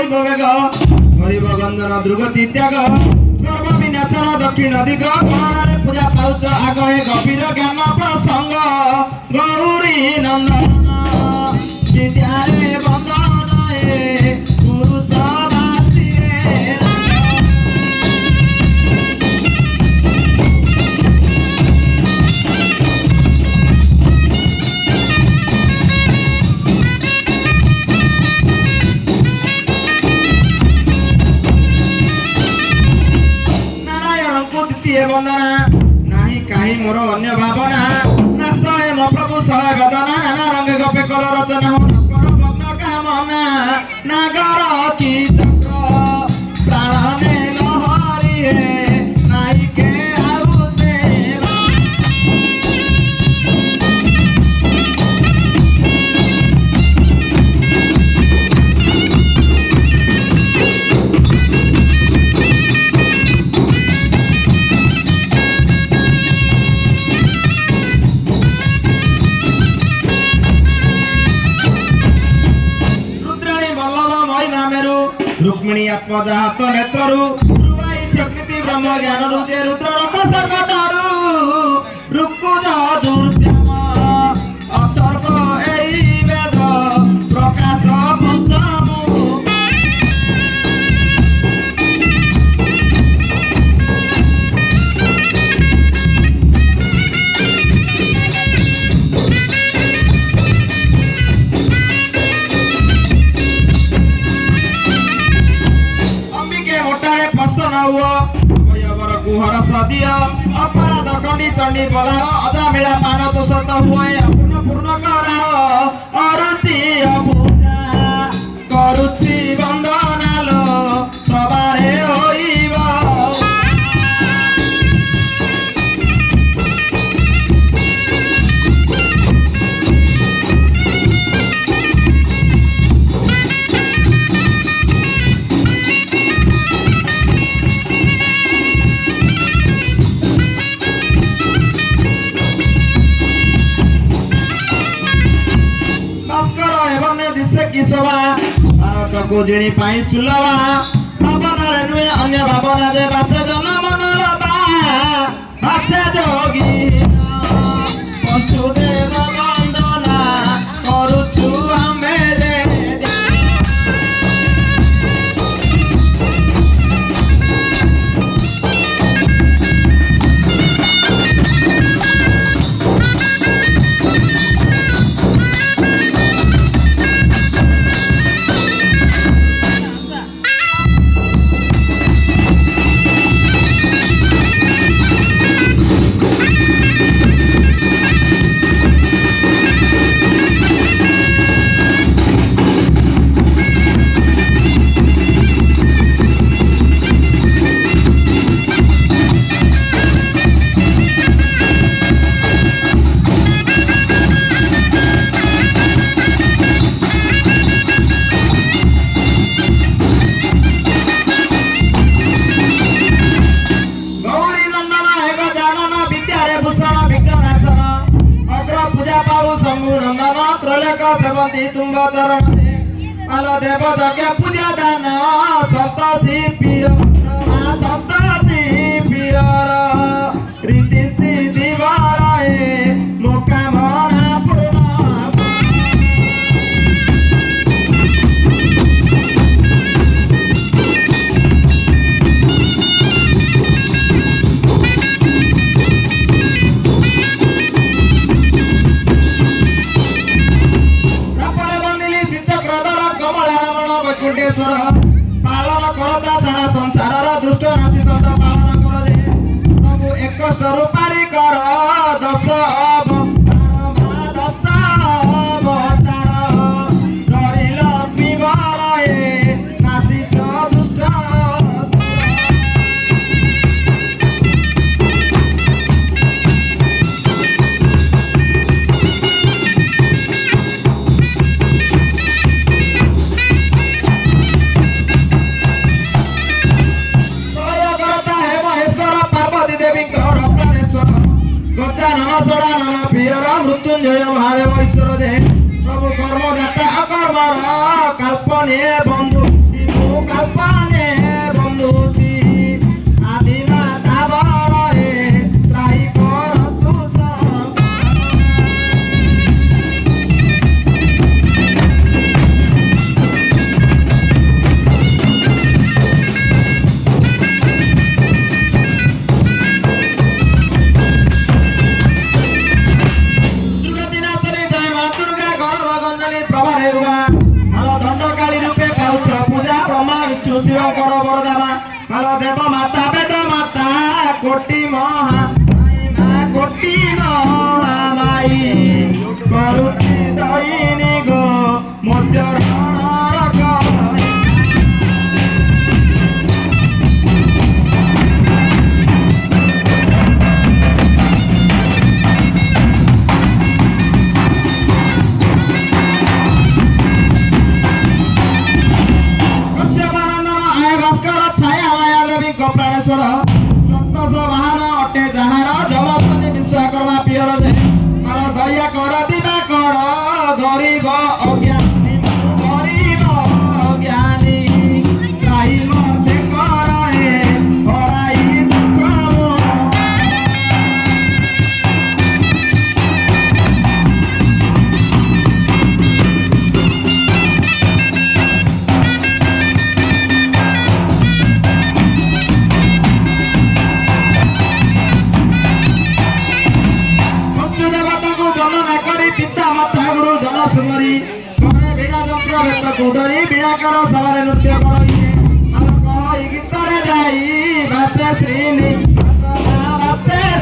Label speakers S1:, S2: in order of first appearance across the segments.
S1: হইব বেগ গরিব গঞ্জন দুর্গতি ত্যাগ গর্ব বিনাশন দক্ষিণ দিগ গণনারে পূজা পাউচ আগ হে গভীর জ্ঞান প্রসঙ্গ গৌরী নন্দন বিদ্যারে বন্দন হে পুরুষ বাসিরে বন্দনা নাহি কাহি মোর অন্য ভাবনা নাশ হে মো প্রভু সহ বেদনা নানা রঙে গপে কল রচনা হো নকর ভগ্ন কামনা নাগর কি চক্র প্রাণনে লহরি হে নাহি কে আউ সে रुक्मिणी आत्मजा हाथ नेत्रु प्रकृति ब्रह्म ज्ञान रुजे रुद्र रखस कटारु रुकुज दुर्श्याम अथर्व एई वेद प्रकाश पंचमु गुहर सदिय अपराध कंडी चंडी बोला अजा मिला पान तो सत हुए पूर्ण पूर्ण करा अरुचि पूजा करुचि वंदनालो सबारे होइबा भारत को जिणी पाई सुलवा भावना रे नुए अन्य भावना जे बासे जन मन लबा बासे जोगी पंचु देव वंदना करुछु आमे जे सेवंती तुंग चरण माल देव जज्ञ पूजा दान सप्तसी पिय सप्तसी पियर रीति सिद्धि बराए मोकामना पूर्ण पालन करता सारा संसार दुष्ट नासी संत पालन कर दे प्रभु एक स्वरूपारी कर दश दश अवतार डरी लक्ष्मी बराए नासी दुष्ट मृत्युंजय महादेव ईश्वर दे प्रभु कर्मदाता अकर्मर कल्पने बंधु ମୁଁ କଳ୍ପନେ ବନ୍ଧୁଛି ଆଦିମା ତାବରରେ ତ୍ରାହି କରନ୍ତୁ ଶିବଙ୍କର ବରଦାମା ମାଲ ଦେବ ମାତା ବେଦ ମାତା କୋଟି ମହା ମା କୋଟି ମହା ମାଇ କରୁଛି ଦଇନି ଗୋ ମୋସ୍ୟରଣ ରକ ପ୍ରାଣେଶ୍ୱର ସନ୍ତୋଷ ବାହନ ଅଟେ ଯାହାର ଯମସନି ବିଶ୍ଵକର୍ମା ପିୟର ଯେ ମାଳ ଦୟା କର ଦିବା କର ଗରିବ ଅଜ୍ଞାନୀ ତ୍ରାହି ମତେ କର ହେ ହରାଇ ଦୁଃଖ ସୁମରି ଘରେ ବୀଣା ଯନ୍ତ୍ର ବେତକୁ ଧରି ବୀଣାକାର ସଭାରେ ନୃତ୍ୟ କରଇଏ ଆଉ କହି ଗୀତରେ ଯାଇ ବାସେ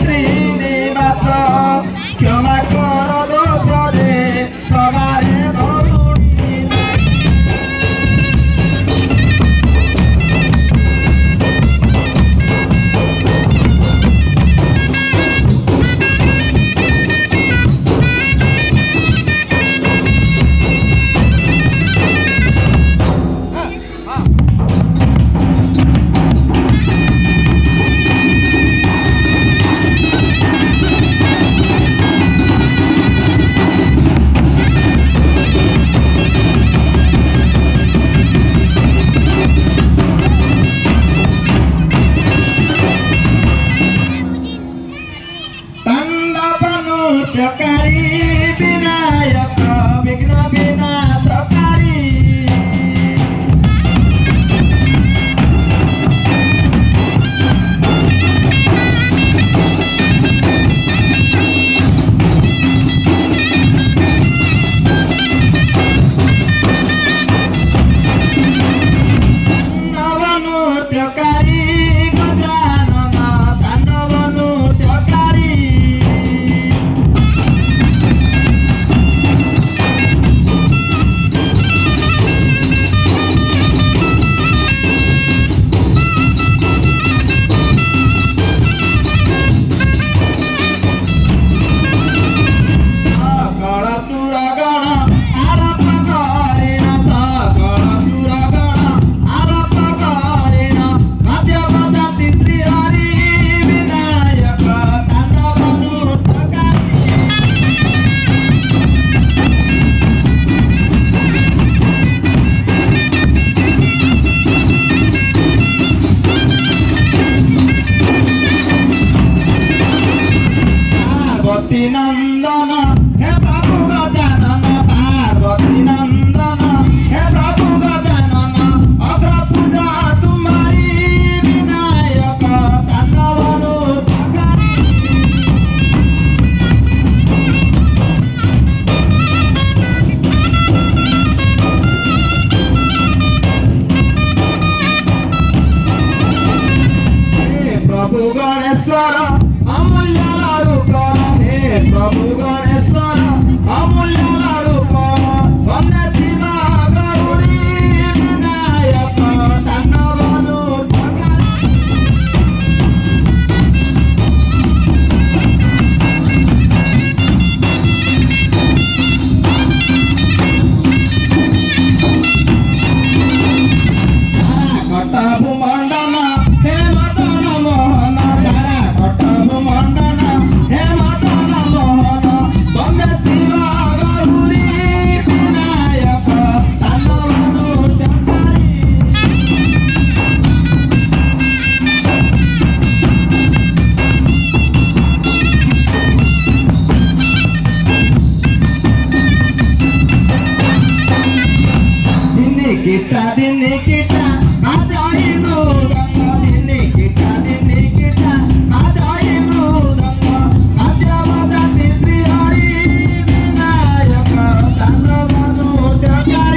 S1: ଶ୍ରୀନିବାସ କ୍ଷମା କର ଦୋଷ ଯେ ସଭାରେ নৃত্যকারী বিনায়ক বিঘ্ন বিনাশকারী নব নৃত্যকারী গজানন তাণ্ডব নৃত্যকারী नंदन हे प्रभु गजानन पार्वती नंदन हे प्रभु गजानन अग्र पूजा तुम्हारी विनायक तांडव नृत्यकारी हे प्रभु गणेश्वर अमूल्य रूप प्रभु गणेश्वर अमूल्य रूप वंदे কিটা দিন কিটা আজইনু